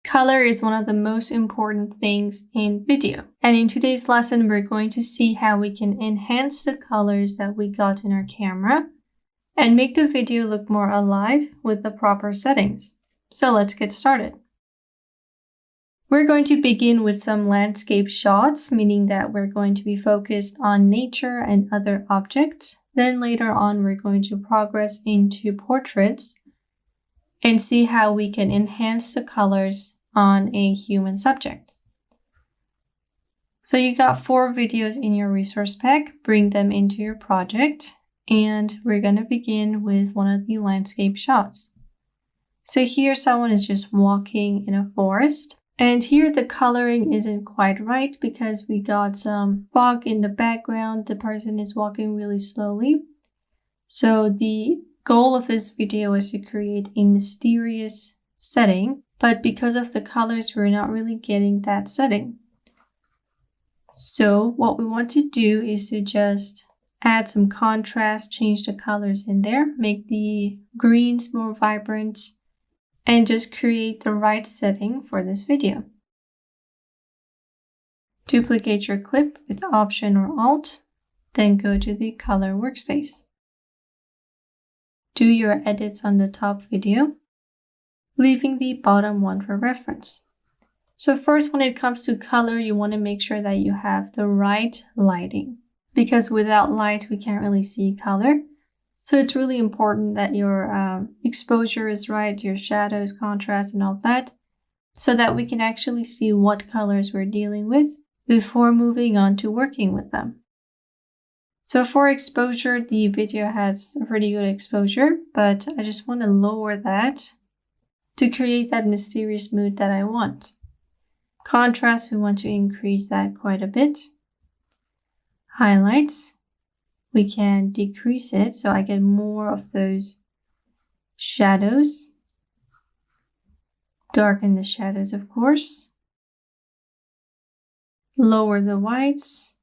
Color is one of the most important things in video. And in today's lesson, we're going to see how we can enhance the colors that we got in our camera and make the video look more alive with the proper settings. So let's get started. We're going to begin with some landscape shots, meaning that we're going to be focused on nature and other objects. Then later on, we're going to progress into portraits and see how we can enhance the colors on a human subject. So you got 4 videos in your resource pack. Bring them into your project, and we're going to begin with one of the landscape shots. So here someone is just walking in a forest, and here the coloring isn't quite right because we got some fog in the background. The person is walking really slowly. So the goal of this video is to create a mysterious setting, but because of the colors, we're not really getting that setting. So what we want to do is to just add some contrast, change the colors in there, make the greens more vibrant, and just create the right setting for this video. Duplicate your clip with Option or Alt, then go to the color workspace. Do your edits on the top video, leaving the bottom one for reference. So first, when it comes to color, you want to make sure that you have the right lighting, because without light, we can't really see color. So it's really important that your exposure is right, your shadows, contrast, and all that, so that we can actually see what colors we're dealing with before moving on to working with them. So for exposure, the video has a pretty good exposure, but I just want to lower that to create that mysterious mood that I want. Contrast, we want to increase that quite a bit. Highlights, we can decrease it so I get more of those shadows. Darken the shadows, of course. Lower the whites,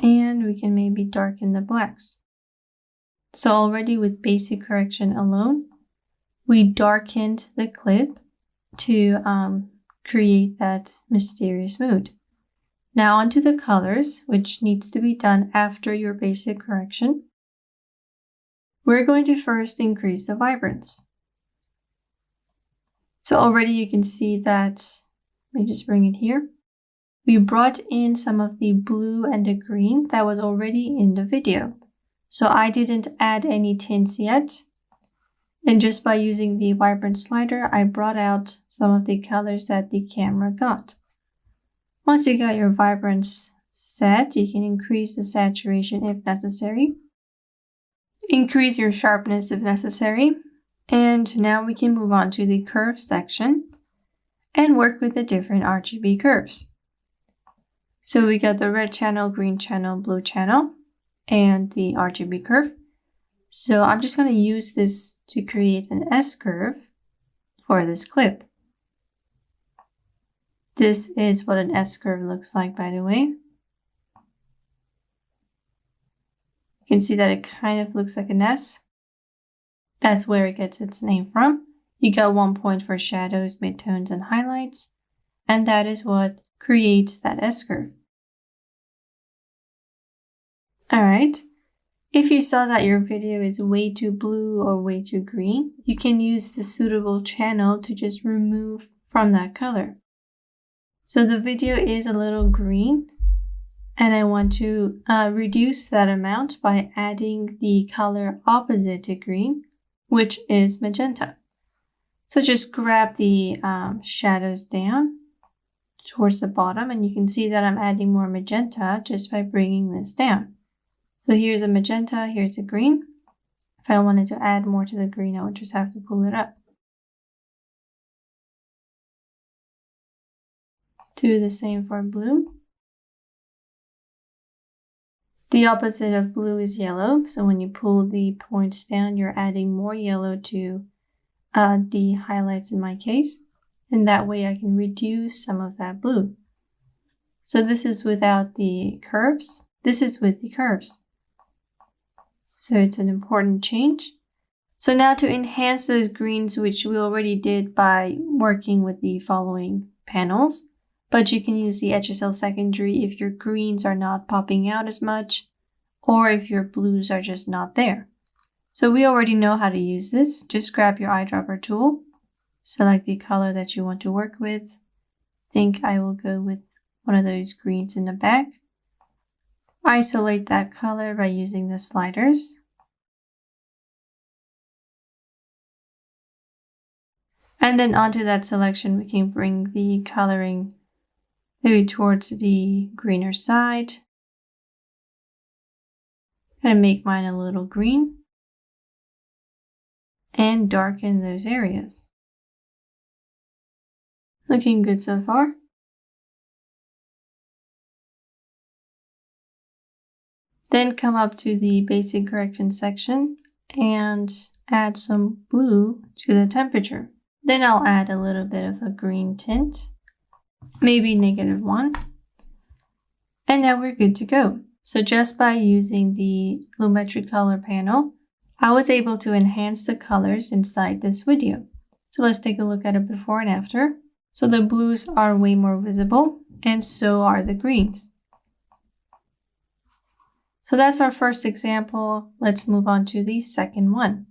and we can maybe darken the blacks. So already with basic correction alone, we darkened the clip to create that mysterious mood. Now onto the colors, which needs to be done after your basic correction. We're going to first increase the vibrance. So already you can see that, let me just bring it here. We brought in some of the blue and the green that was already in the video. So I didn't add any tints yet. And just by using the vibrant slider, I brought out some of the colors that the camera got. Once you got your vibrance set, you can increase the saturation if necessary. Increase your sharpness if necessary. And now we can move on to the curve section and work with the different RGB curves. So we got the red channel, green channel, blue channel, and the RGB curve. So I'm just going to use this to create an S-curve for this clip. This is what an S-curve looks like, by the way. You can see that it kind of looks like an S. That's where it gets its name from. You got 1 point for shadows, midtones, and highlights, and that is what creates that S-curve. Alright, if you saw that your video is way too blue or way too green, you can use the suitable channel to just remove from that color. So the video is a little green, and I want to reduce that amount by adding the color opposite to green, which is magenta. So just grab the shadows down towards the bottom, and you can see that I'm adding more magenta just by bringing this down. So here's a magenta, here's a green. If I wanted to add more to the green, I would just have to pull it up. Do the same for blue. The opposite of blue is yellow, so when you pull the points down, you're adding more yellow to the highlights in my case, and that way I can reduce some of that blue. So this is without the curves, this is with the curves. So it's an important change. So now to enhance those greens, which we already did by working with the following panels, but you can use the HSL secondary if your greens are not popping out as much, or if your blues are just not there. So we already know how to use this. Just grab your eyedropper tool, select the color that you want to work with. I think I will go with one of those greens in the back. Isolate that color by using the sliders. And then onto that selection, we can bring the coloring maybe towards the greener side. And make mine a little green. And darken those areas. Looking good so far. Then come up to the basic correction section and add some blue to the temperature. Then I'll add a little bit of a green tint, maybe -1. And now we're good to go. So just by using the Lumetri color panel, I was able to enhance the colors inside this video. So let's take a look at it before and after. So the blues are way more visible, and so are the greens. So that's our first example. Let's move on to the second one.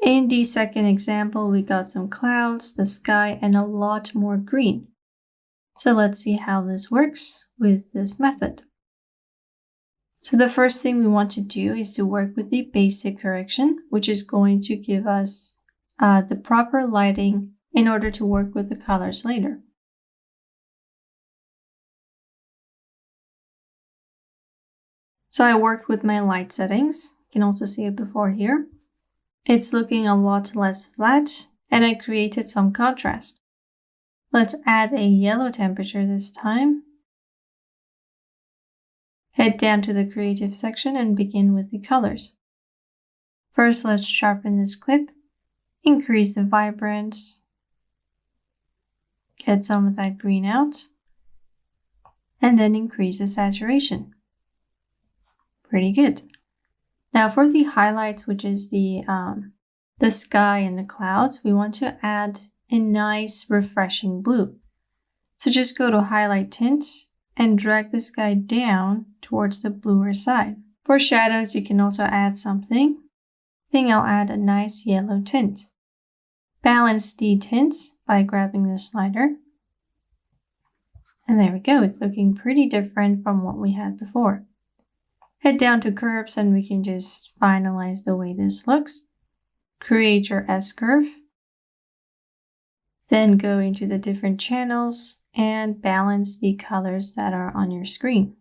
In the second example, we got some clouds, the sky, and a lot more green. So let's see how this works with this method. So the first thing we want to do is to work with the basic correction, which is going to give us the proper lighting in order to work with the colors later. So I worked with my light settings. You can also see it before here. It's looking a lot less flat, and I created some contrast. Let's add a yellow temperature this time. Head down to the creative section and begin with the colors. First, let's sharpen this clip, increase the vibrance, get some of that green out, and then increase the saturation. Pretty good. Now for the highlights, which is the sky and the clouds, we want to add a nice refreshing blue. So just go to highlight tint and drag the sky down towards the bluer side. For shadows, you can also add something. I think I'll add a nice yellow tint. Balance the tints by grabbing the slider. And there we go. It's looking pretty different from what we had before. Head down to curves and we can just finalize the way this looks. Create your S-curve. Then go into the different channels and balance the colors that are on your screen.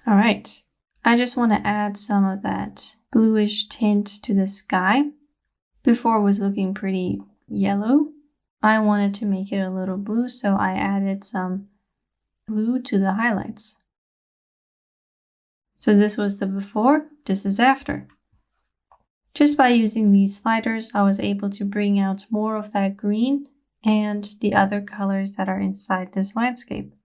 All right, I just want to add some of that bluish tint to the sky. Before it was looking pretty yellow. I wanted to make it a little blue, so I added some blue to the highlights. So this was the before, this is after. Just by using these sliders, I was able to bring out more of that green and the other colors that are inside this landscape.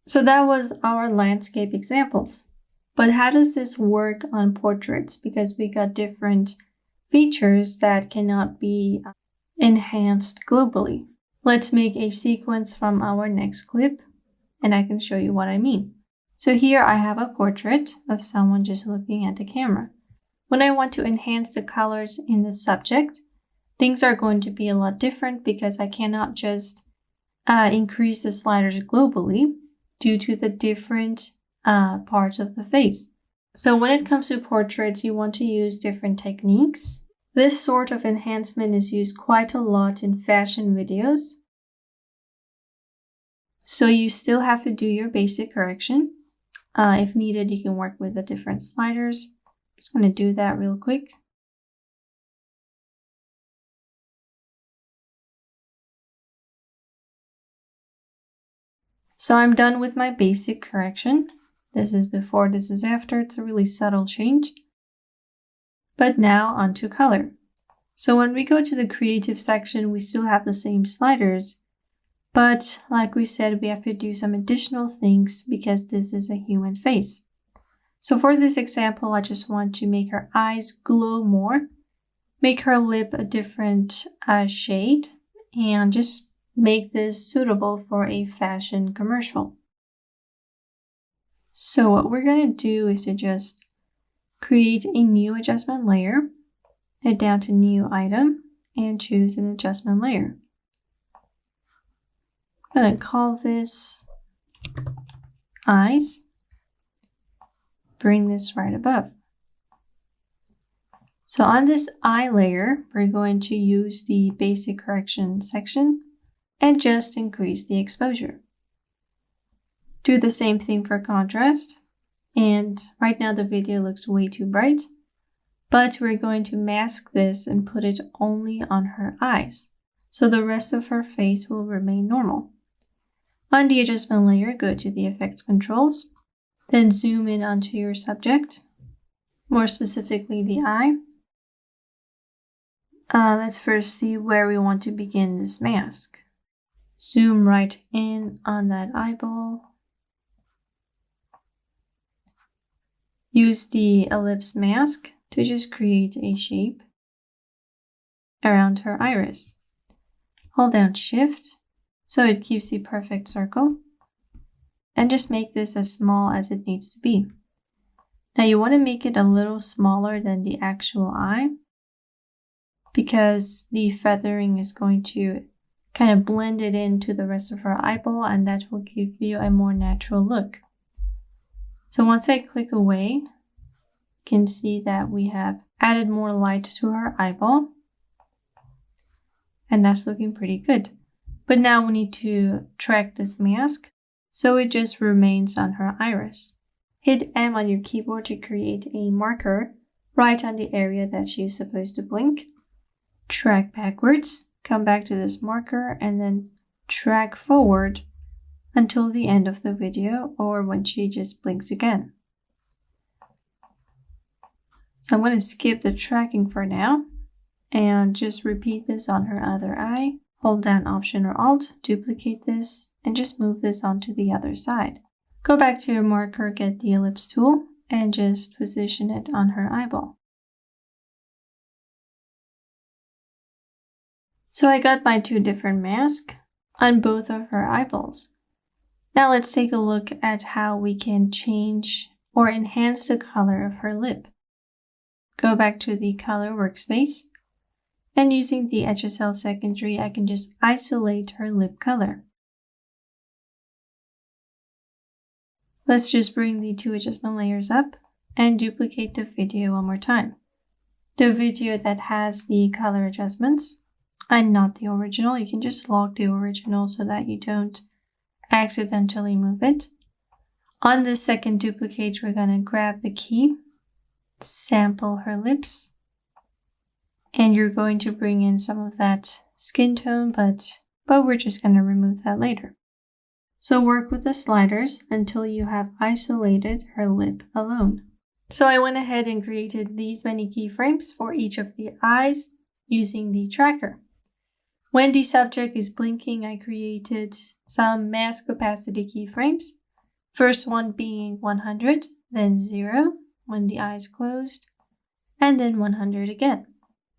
So that was our landscape examples. But how does this work on portraits? Because we got different features that cannot be enhanced globally. Let's make a sequence from our next clip, and I can show you what I mean. So here I have a portrait of someone just looking at the camera. When I want to enhance the colors in the subject, things are going to be a lot different because I cannot just increase the sliders globally due to the different parts of the face. So when it comes to portraits, you want to use different techniques. This sort of enhancement is used quite a lot in fashion videos. So you still have to do your basic correction. If needed, you can work with the different sliders. I'm just going to do that real quick. So I'm done with my basic correction. This is before, this is after. It's a really subtle change. But now onto color. So when we go to the creative section, we still have the same sliders. But like we said, we have to do some additional things because this is a human face. So for this example, I just want to make her eyes glow more, make her lip a different shade, and just make this suitable for a fashion commercial. So what we're going to do is to just create a new adjustment layer, head down to New Item, and choose an adjustment layer. I'm going to call this Eyes. Bring this right above. So on this eye layer, we're going to use the basic correction section and just increase the exposure. Do the same thing for contrast. And right now the video looks way too bright, but we're going to mask this and put it only on her eyes. So the rest of her face will remain normal. On the adjustment layer, go to the effects controls, then zoom in onto your subject, more specifically the eye. Let's first see where we want to begin this mask. Zoom right in on that eyeball. Use the ellipse mask to just create a shape around her iris. Hold down Shift so it keeps the perfect circle, and just make this as small as it needs to be. Now you want to make it a little smaller than the actual eye, because the feathering is going to kind of blend it into the rest of her eyeball, and that will give you a more natural look. So once I click away, you can see that we have added more light to her eyeball, and that's looking pretty good. But now we need to track this mask so it just remains on her iris. Hit M on your keyboard to create a marker right on the area that she's supposed to blink. Track backwards, come back to this marker, and then track forward until the end of the video or when she just blinks again. So I'm going to skip the tracking for now and just repeat this on her other eye. Hold down Option or Alt, duplicate this, and just move this onto the other side. Go back to your marker, get the ellipse tool, and just position it on her eyeball. So I got my two different masks on both of her eyeballs. Now let's take a look at how we can change or enhance the color of her lip. Go back to the color workspace, and using the HSL secondary, I can just isolate her lip color. Let's just bring the two adjustment layers up and duplicate the video one more time. The video that has the color adjustments and not the original, you can just lock the original so that you don't accidentally move it. On this second duplicate, we're going to grab the key, sample her lips, and you're going to bring in some of that skin tone, but we're just going to remove that later. So work with the sliders until you have isolated her lip alone. So I went ahead and created these many keyframes for each of the eyes using the tracker. When the subject is blinking, I created some mask opacity keyframes. First one being 100, then 0 when the eye is closed, and then 100 again.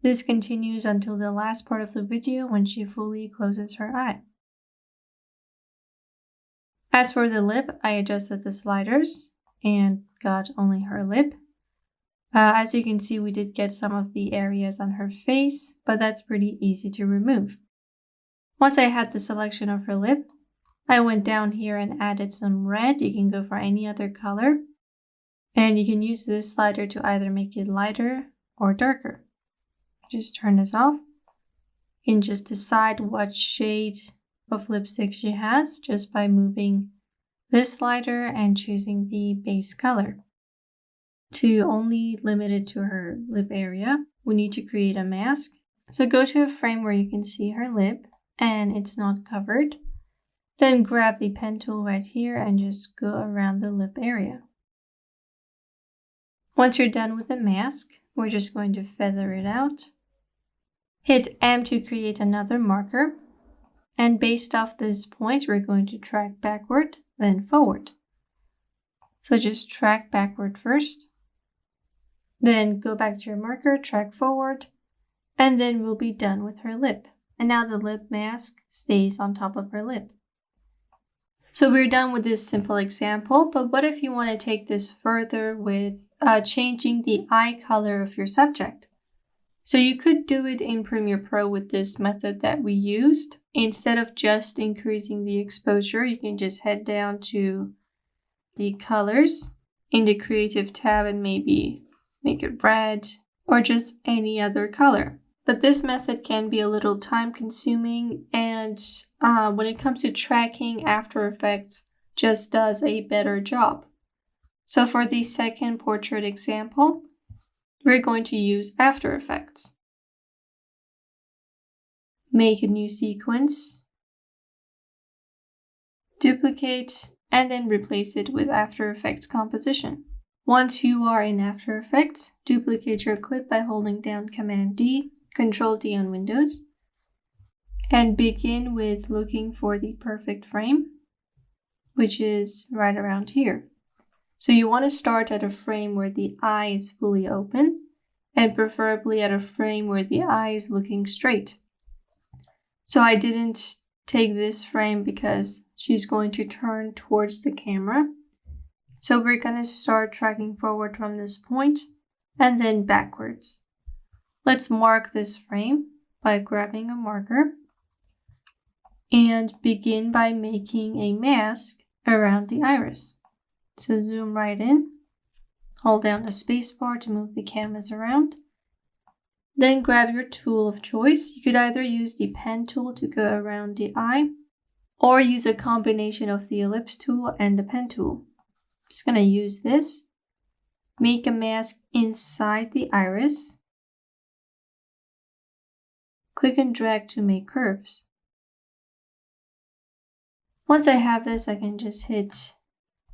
This continues until the last part of the video when she fully closes her eye. As for the lip, I adjusted the sliders and got only her lip. As you can see, we did get some of the areas on her face, but that's pretty easy to remove. Once I had the selection of her lip, I went down here and added some red. You can go for any other color. And you can use this slider to either make it lighter or darker. Just turn this off. You can just decide what shade of lipstick she has just by moving this slider and choosing the base color. To only limit it to her lip area, we need to create a mask. So go to a frame where you can see her lip and it's not covered. Then grab the pen tool right here and just go around the lip area. Once you're done with the mask, we're just going to feather it out. Hit M to create another marker. And based off this point, we're going to track backward, then forward. So just track backward first, then go back to your marker, track forward, and then we'll be done with her lip. And now the lip mask stays on top of her lip. So we're done with this simple example, but what if you want to take this further with changing the eye color of your subject? So you could do it in Premiere Pro with this method that we used. Instead of just increasing the exposure, you can just head down to the colors in the creative tab and maybe make it red or just any other color. But this method can be a little time consuming, and when it comes to tracking, After Effects just does a better job. So for the second portrait example, we're going to use After Effects. Make a new sequence, duplicate, and then replace it with After Effects composition. Once you are in After Effects, duplicate your clip by holding down Command D, Control D on Windows, and begin with looking for the perfect frame, which is right around here. So you want to start at a frame where the eye is fully open, and preferably at a frame where the eye is looking straight. So I didn't take this frame because she's going to turn towards the camera. So we're going to start tracking forward from this point and then backwards. Let's mark this frame by grabbing a marker and begin by making a mask around the iris. So zoom right in, hold down the spacebar to move the canvas around. Then grab your tool of choice. You could either use the pen tool to go around the eye or use a combination of the ellipse tool and the pen tool. I'm just going to use this. Make a mask inside the iris. Click and drag to make curves. Once I have this, I can just hit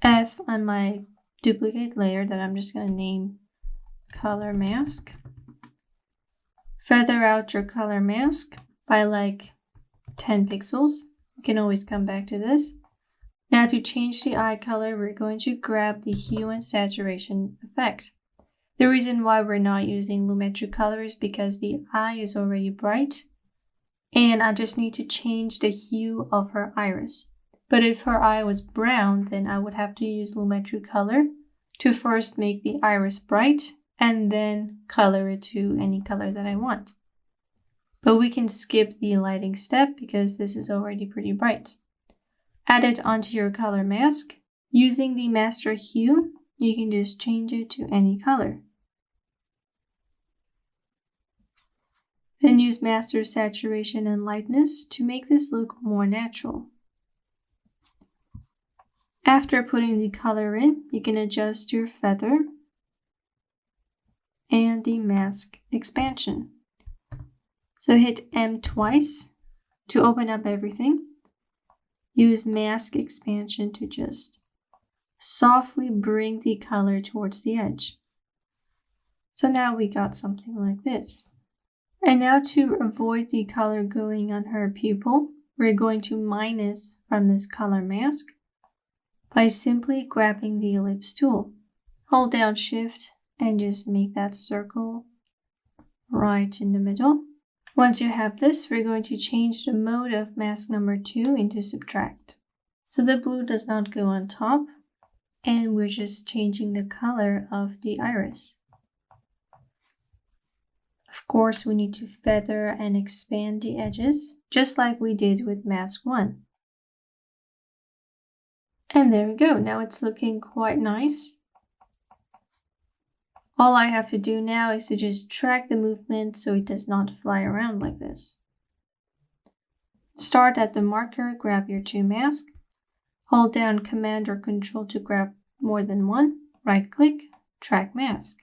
F on my duplicate layer that I'm just going to name Color Mask. Feather out your color mask by like 10 pixels. You can always come back to this. Now to change the eye color, we're going to grab the hue and saturation effect. The reason why we're not using lumetric color is because the eye is already bright and I just need to change the hue of her iris. But if her eye was brown, then I would have to use lumetric color to first make the iris bright and then color it to any color that I want. But we can skip the lighting step because this is already pretty bright. Add it onto your color mask. Using the master hue, you can just change it to any color. Then use master saturation and lightness to make this look more natural. After putting the color in, you can adjust your feather and the mask expansion. So hit M twice to open up everything. Use mask expansion to just softly bring the color towards the edge. So now we got something like this. And now to avoid the color going on her pupil, we're going to minus from this color mask by simply grabbing the ellipse tool. Hold down Shift and just make that circle right in the middle. Once you have this, we're going to change the mode of mask number 2 into subtract. So the blue does not go on top, and we're just changing the color of the iris. Of course, we need to feather and expand the edges, just like we did with mask 1. And there we go. Now it's looking quite nice. All I have to do now is to just track the movement so it does not fly around like this. Start at the marker, grab your 2 masks, hold down Command or Control to grab more than one, right click, track mask.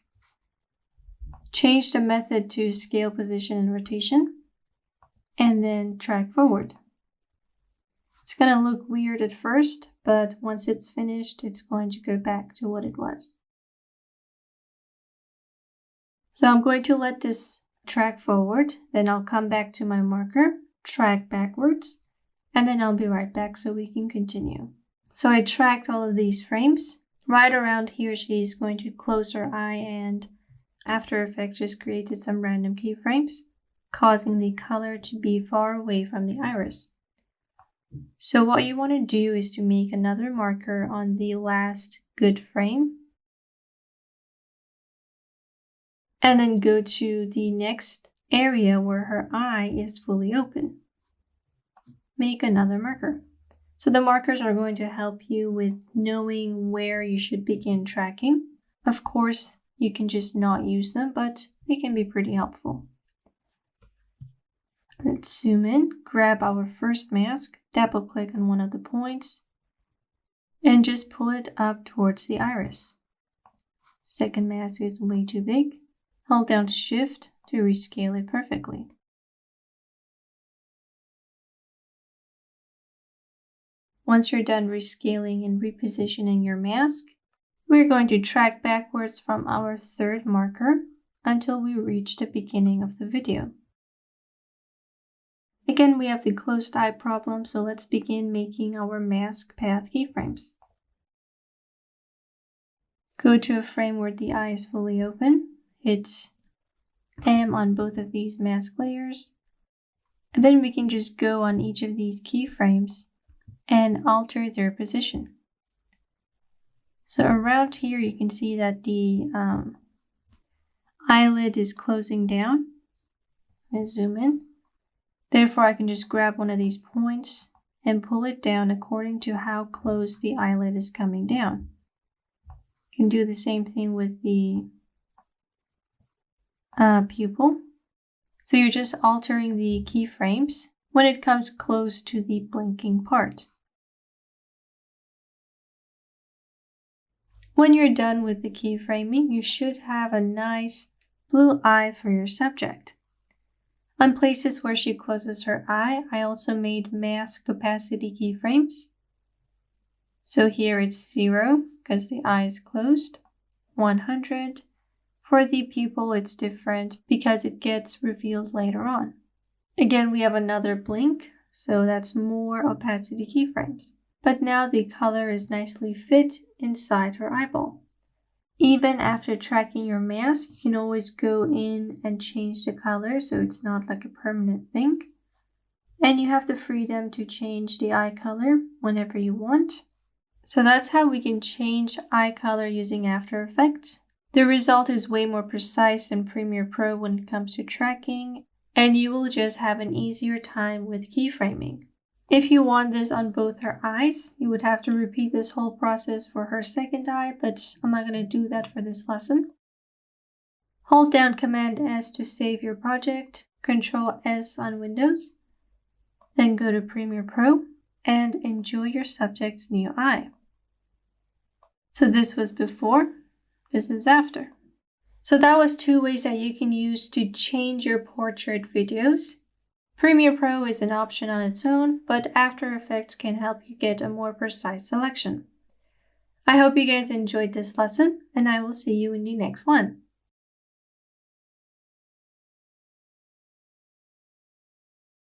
Change the method to scale, position, and rotation, and then track forward. It's going to look weird at first, but once it's finished, it's going to go back to what it was. So I'm going to let this track forward, then I'll come back to my marker, track backwards, and then I'll be right back so we can continue. So I tracked all of these frames. right around here, she's going to close her eye, and After Effects just created some random keyframes, causing the color to be far away from the iris. So what you want to do is to make another marker on the last good frame, and then go to the next area where her eye is fully open. Make another marker. So the markers are going to help you with knowing where you should begin tracking. Of course, you can just not use them, but they can be pretty helpful. Let's zoom in, grab our first mask, double click on one of the points, and just pull it up towards the iris. Second mask is way too big. Hold down Shift to rescale it perfectly. Once you're done rescaling and repositioning your mask, we're going to track backwards from our third marker until we reach the beginning of the video. Again, we have the closed eye problem, so let's begin making our mask path keyframes. Go to a frame where the eye is fully open. Hit M on both of these mask layers. And then we can just go on each of these keyframes and alter their position. So around here, you can see that the eyelid is closing down. Let's zoom in. Therefore, I can just grab one of these points and pull it down according to how close the eyelid is coming down. You can do the same thing with the pupil. So you're just altering the keyframes when it comes close to the blinking part. When you're done with the keyframing, you should have a nice blue eye for your subject. On places where she closes her eye, I also made mask opacity keyframes. So here it's 0 because the eye is closed, 100. For the pupil, it's different because it gets revealed later on. Again, we have another blink, so that's more opacity keyframes. But now the color is nicely fit inside her eyeball. Even after tracking your mask, you can always go in and change the color so it's not like a permanent thing. And you have the freedom to change the eye color whenever you want. So that's how we can change eye color using After Effects. The result is way more precise than Premiere Pro when it comes to tracking, and you will just have an easier time with keyframing. If you want this on both her eyes, you would have to repeat this whole process for her second eye, but I'm not going to do that for this lesson. Hold down Command S to save your project, Control S on Windows, then go to Premiere Pro and enjoy your subject's new eye. So this was before, this is after. So that was 2 ways that you can use to change your portrait videos. Premiere Pro is an option on its own, but After Effects can help you get a more precise selection. I hope you guys enjoyed this lesson, and I will see you in the next one.